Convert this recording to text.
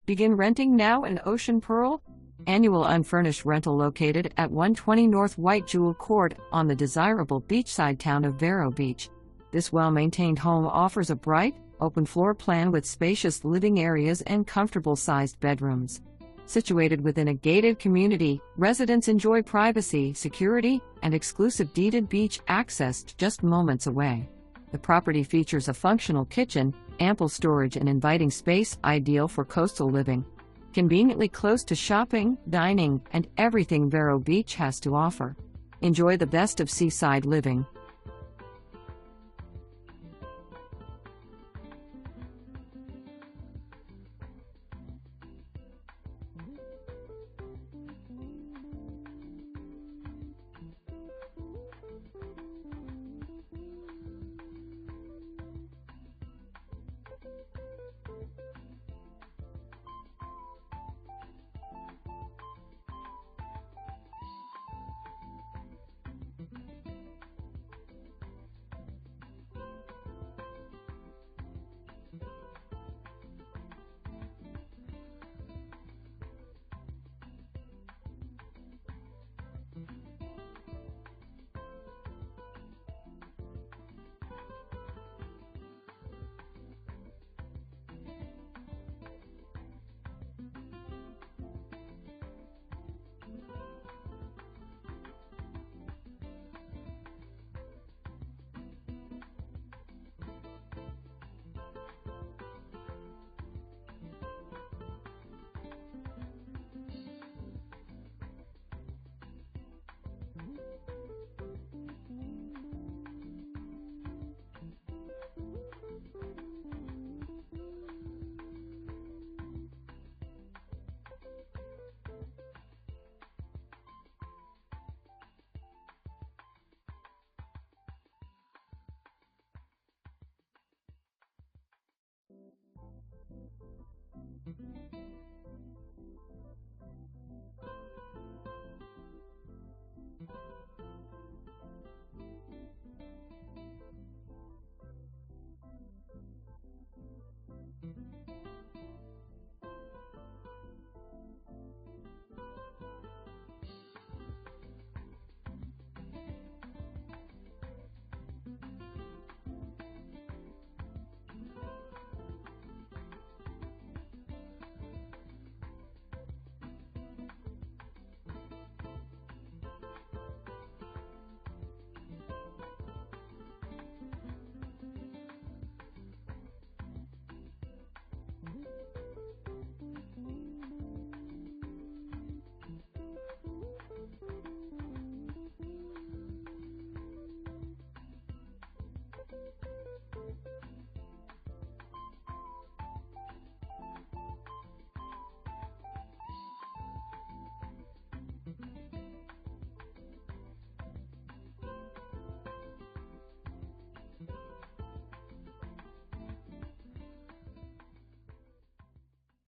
Begin renting now in Ocean Pearl. Annual unfurnished rental located at 120 North White Jewel Court on the desirable beachside town of Vero Beach. This well-maintained home offers a bright, open floor plan with spacious living areas and comfortable-sized bedrooms. Situated within a gated community, residents enjoy privacy, security, and exclusive deeded beach access just moments away. The property features a functional kitchen, ample storage and inviting space ideal for coastal living. Conveniently close to shopping, dining, and everything Vero Beach has to offer. Enjoy the best of seaside living,